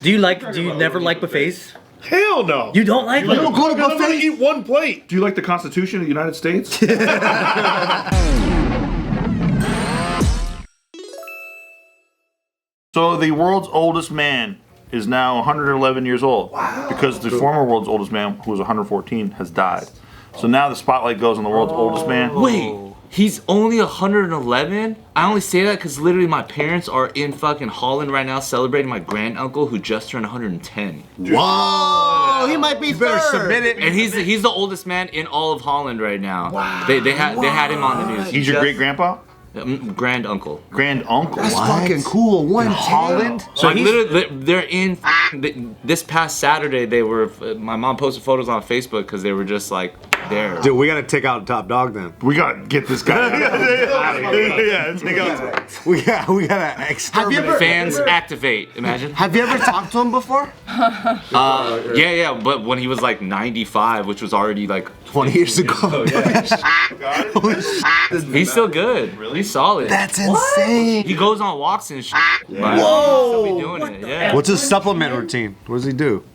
Do you never like buffets? Hell no. You don't like them? You don't go to I'm gonna buffets? eat one plate. Do you like the Constitution of the United States? So the world's oldest man is now 111 years old. Wow. Because the former world's oldest man, who was 114, has died. So now the spotlight goes on the world's oldest man. Wait, he's only 111? I only say that because literally my parents are in fucking Holland right now celebrating my granduncle who just turned 110. Whoa, he might be better third. submit it. And he's the oldest man in all of Holland right now. Wow. They had him on the news. He's your great grandpa? Granduncle. Granduncle. That's fucking cool. One Holland? So like literally, they're in. This past Saturday, they were. My mom posted photos on Facebook because they were just like there. Dude, we gotta take out Top Dog then. We gotta get this guy out. Yeah, take out. We gotta exterminate. Fans activate. Imagine. Have you ever talked to him before? Yeah, but when he was like 95, which was already like 20 years ago. he's still good. Really? He's solid. That's insane. He goes on walks and shit. Yeah. Whoa! Still be doing it. Yeah. What's his supplement routine? What does he do?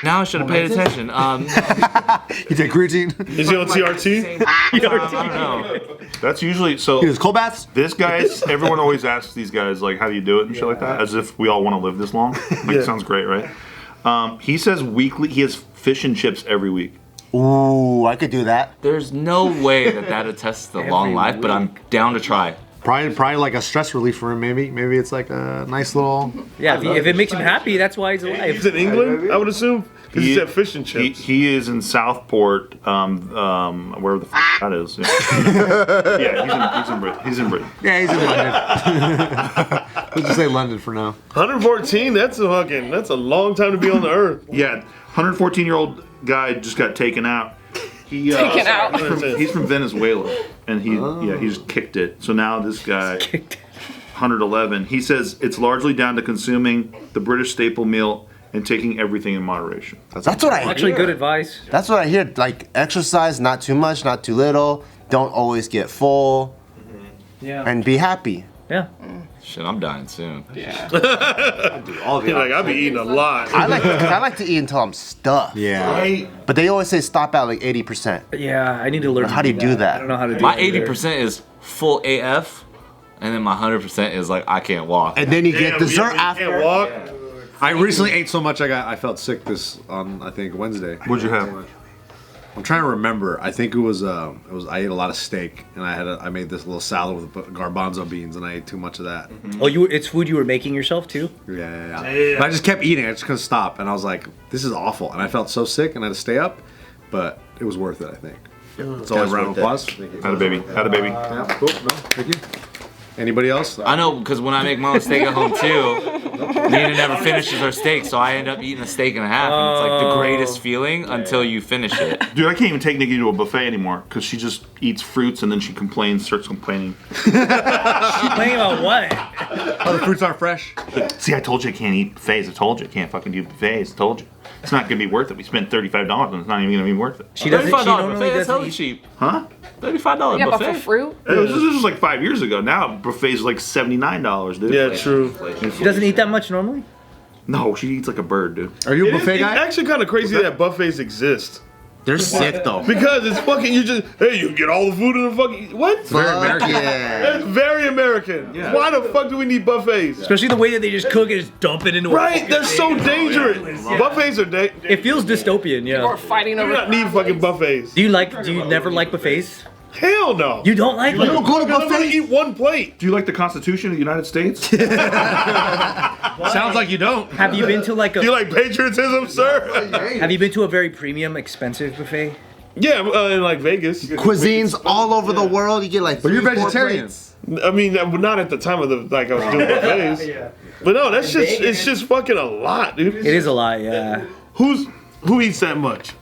Now I should have paid attention. He take creatine? Is he on TRT? I don't know. That's usually so. He does cold baths? This guy's. Everyone always asks these guys like, "How do you do it?" and shit like that, as if we all want to live this long. Like, it sounds great, right? He says weekly. He has fish and chips every week. Ooh, I could do that. There's no way that attests to long life, but I'm down to try. Probably like a stress relief for him, maybe. Maybe it's like a nice little... Yeah, if it makes him happy, that's why he's He's alive. in England, I would assume. Because he said fish and chips. He is in Southport, wherever the f that is. Yeah, yeah, he's in Britain. Yeah, he's in London. Let's just say London for now. 114, that's a long time to be on the earth. Yeah, 114-year-old guy just got taken out. Taken out. He's from Venezuela, and he just kicked it. So now this guy, 111, he says it's largely down to consuming the British staple meal and taking everything in moderation. That's what I hear. Actually, good advice. That's what I hear. Like, exercise, not too much, not too little. Don't always get full. Yeah. And be happy. Yeah. Shit, I'm dying soon. He's like, I be eating a lot. I like to eat until I'm stuffed. Yeah. Right? But they always say stop at like 80%. Yeah, I need to learn. How do you do that? I don't know how to do My that. 80% is full AF, and then my 100% is like I can't walk. And then you get Damn, dessert you after. can't walk. I recently ate so much I felt sick I think Wednesday. What'd you have? I'm trying to remember. I think it was I ate a lot of steak and I made this little salad with garbanzo beans and I ate too much of that. Oh, it's food you were making yourself too? Yeah. But I just kept eating. I just couldn't stop and I was like, this is awful. And I felt so sick and I had to stay up, but it was worth it, I think. It's always a round of applause. Had a baby. Yeah, cool. No, thank you. Anybody else? I know, because when I make my own steak at home too, Nina never finishes her steak, so I end up eating a steak and a half, and it's like the greatest feeling until you finish it. Dude, I can't even take Nikki to a buffet anymore because she just eats fruits and then she starts complaining. Complaining about what? Oh, the fruits aren't fresh? See, I told you I can't eat buffets. I told you I can't fucking do buffets. I told you. It's not going to be worth it. We spent $35 and it's not even going to be worth it. She doesn't. She $35 normally buffet, that's doesn't hella eat. cheap. Huh? $35 Yeah, but buffet. for fruit? This was like 5 years ago. Now buffets are like $79, dude. Yeah, true. She doesn't eat that much normally? No, she eats like a bird, dude. Are you a It's buffet guy? actually kind of crazy that buffets exist. They're sick though. Because it's fucking, hey, you get all the food in the fucking, what? Very American. Yeah. That's very American. Yeah. Why the fuck do we need buffets? Especially the way that they just cook it, just dump it into a Right, fucking they're so thing. dangerous. Yeah. Buffets are dangerous. It feels dystopian, Or yeah. fighting You do over. not need fucking buffets. Do you never like buffets? Hell no. You don't like You don't them? go to I'm gonna buffets? eat one plate. Do you like the Constitution of the United States? Sounds like you don't. Have you been to like Do you a like patriotism, sir? Have you been to a very premium, expensive buffet? Yeah, in like Vegas. Cuisines all over the world. You get like But you're 3-4 vegetarian. plates. I mean, not at the time of I was doing buffets. But no, it's just fucking a lot, dude. It is a lot, yeah. Who eats that much?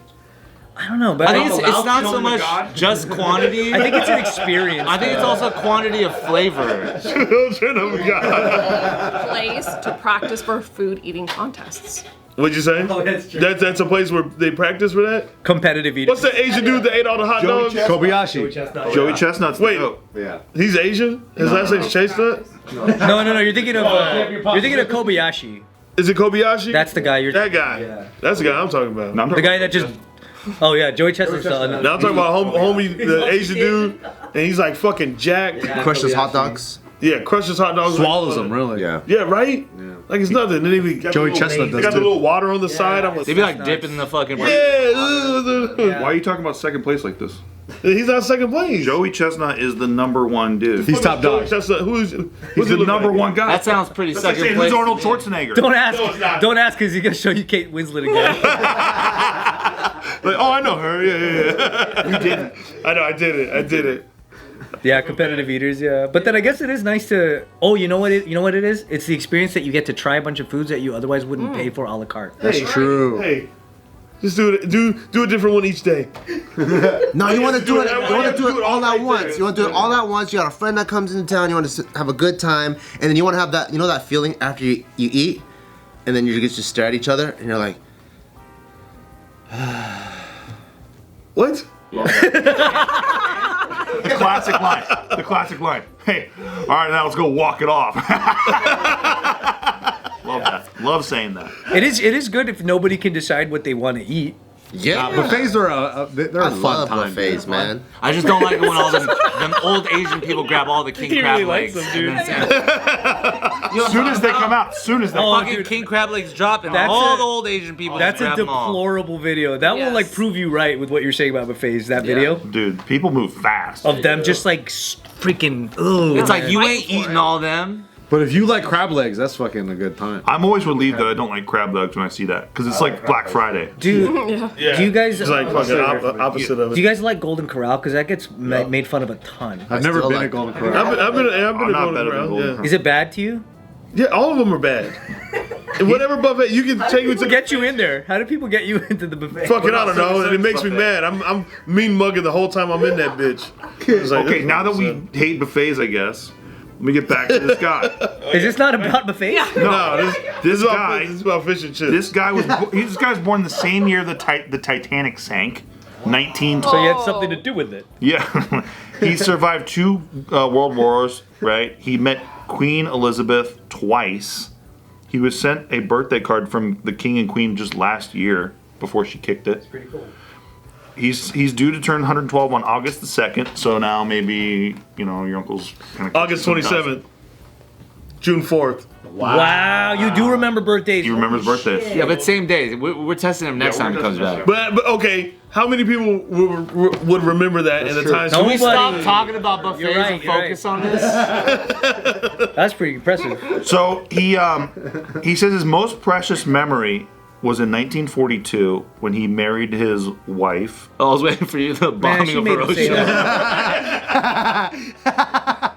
I don't know, but I think it's not so much just quantity. I think it's an experience. I think it's also quantity of flavor. Children of God. Place to practice for food eating contests. What'd you say? Oh, that's true. That's a place where they practice for that? Competitive eating. What's the Asian dude that ate all the hot dogs? Kobayashi. Joey Chestnut's the Wait. goat. Yeah. He's Asian? His last name's Chestnut? No, you're thinking of Kobayashi. Is it Kobayashi? That's the guy you're. that guy. Yeah. That's the guy I'm talking about. No, I'm The talking guy that just. Oh yeah, Joey Chestnut's Now I'm talking about homie, the Asian dude, and he's like fucking jacked. Yeah, Crushes hot dogs. crushes hot dogs. Swallows like, them, really. Yeah. Yeah, right? Yeah. Like it's nothing. Then they got Joey the little- Chestnut They does got the too. little water on the side. I'm like, They'd be like dipping the fucking. yeah. Why are you talking about second place like this? He's not second place. Joey Chestnut is the number one dude. He's top Joey dog. Chestnut, who's He's the number one guy. That sounds pretty That's like second saying, place. who's Arnold Schwarzenegger? Don't ask. No, it's not. Don't ask because he's gonna show you Kate Winslet again. Like, oh, I know her. Yeah. You didn't. I know. I did it. Yeah, competitive eaters. Yeah, but then I guess it is nice to. Oh, you know what? You know what it is? It's the experience that you get to try a bunch of foods that you otherwise wouldn't pay for a la carte. That's true. Hey, just do it. Do a different one each day. No, you want to do it. that You way. want to do it all Right at once. there. You want to do it all at once. You got a friend that comes into town. You want to have a good time, and then you want to have that. You know that feeling after you eat, and then you just stare at each other, and you're like, What? The classic line. The classic line. Hey, all right, now let's go walk it off. Love that. Love saying that. It is good if nobody can decide what they want to eat. yeah. Buffets are they're I a fun love time. buffets, man. I just don't like it when all them old Asian people grab all the king He crab really likes legs. them, dude. and then Soon as they come out. Soon as they Oh, fucking dude. king crab legs drop and That's all a- the old Asian people That's just a grab them all. deplorable video. That will Yes. like prove you right with what you're saying about buffets. That video Dude, people move fast. of them just like freaking. Ugh, It's like man. you Fighting ain't for eating it. all them. But if you like crab legs, that's fucking a good time. I'm always relieved that I don't like crab legs when I see that because it's like Black Friday. dude. Yeah. Do you guys? It's like fucking opposite of Do it. you guys like Golden Corral? Because that gets made fun of a ton. I've never still been like at Golden it. Corral. I've been I'm to not Golden better than Corral. Golden Yeah. Corral. Is it bad to you? Yeah, all of them are bad. And whatever buffet you can take me to. Get you in there. How do people get you into the buffet? Fucking, I don't know, and it makes me mad. I'm mean mugging the whole time I'm in that bitch. It's like, Okay, now that we hate buffets, I guess, let me get back to this guy. Is this not about buffets? no, this is guy- about fish and chips. This guy was this guy was born the same year the Titanic sank, 19. So you had something to do with it. Yeah, he survived 2 world wars. Right, he met Queen Elizabeth twice. He was sent a birthday card from the King and Queen just last year before she kicked it. Pretty cool. He's due to turn 112 on August the 2nd. So now maybe your uncle's kind of August 27th, June 4th. Wow, you do remember birthdays. He remembers birthdays. Yeah, but same day. We're testing him next time he comes back. But okay, how many people would remember that in the time? Can we stop Nobody- talking about buffets You're right, and you're focus on this? That's pretty impressive. So he says his most precious memory was in 1942 when he married his wife. I was waiting for you, the Man, bombing she of made him say Hiroshima. that.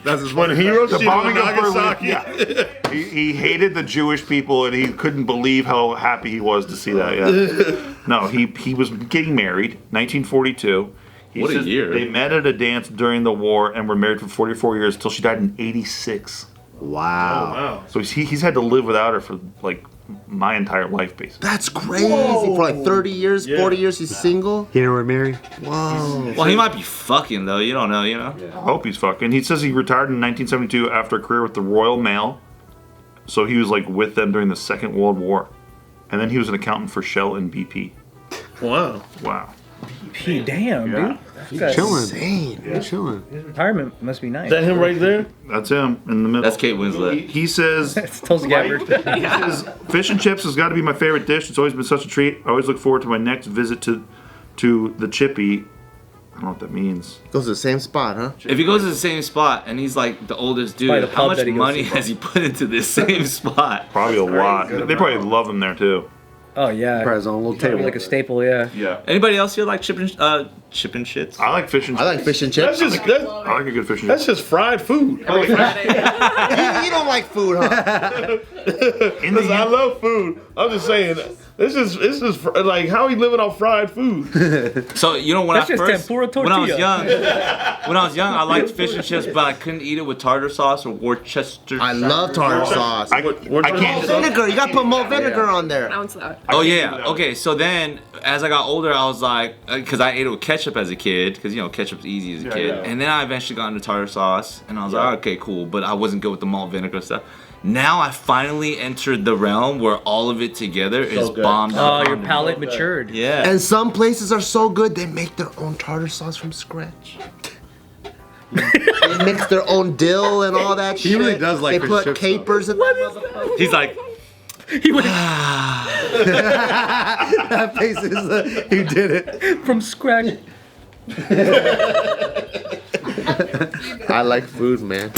That's his when Hiroshima, The bombing of Nagasaki. Berlin. Yeah. He hated the Jewish people and he couldn't believe how happy he was to see that. Yeah. No, he was getting married, 1942. He What a says year. They met at a dance during the war and were married for 44 years till she died in 86. Wow. Wow. So he's had to live without her for like my entire life, basically. That's crazy. For like 30 years, 40 years, he's single. You never married? Whoa. Well, he might be fucking though. You don't know. I hope he's fucking. He says he retired in 1972 after a career with the Royal Mail. So he was like with them during the Second World War. And then he was an accountant for Shell and BP. Wow. Wow. Gee, damn, Yeah. dude. That's- Chilling. Insane. Yeah, chilling. His retirement must be nice. Is that him right there? That's him in the middle. That's Kate Winslet. He says, It's Tulsi Gabbard. he says, fish and chips has got to be my favorite dish. It's always been such a treat. I always look forward to my next visit to the Chippy. I don't know what that means. Goes to the same spot, huh? If he goes to the same spot and he's like the oldest dude, Probably the how pub much that he goes money to. has he put into this same spot? Probably a lot. They probably love him there too. Oh yeah. Probably his own little table. Like a staple, yeah. Yeah. Anybody else here like chipping shits? I like fish and I chips. like fish and That's chips. just that, I like a good fish and that's chips. just fried food. You don't like food, huh? Listen, I love food. I'm just saying, it's just like how he living off fried food. So you know when That's I just first tempura when I was tortilla. young, I liked fish and chips, but I couldn't eat it with tartar sauce or Worcester. I love tartar sauce. I What- can't. Vinegar. You gotta put more vinegar on there. Pronounce that. Oh yeah. Okay. So then, as I got older, I was like, because I ate it with ketchup as a kid, because ketchup's easy as a kid. yeah. And then I eventually got into tartar sauce, and I was like, okay, cool. But I wasn't good with the malt vinegar stuff. Now I finally entered the realm where all of it together is good. bombed. Oh, your palate matured. Yeah. And some places are so good they make their own tartar sauce from scratch. They mix their own dill and all that shit. He really does like They fish put chips, capers in that. He's like, He would That face is who did it. from scratch. I like food, man.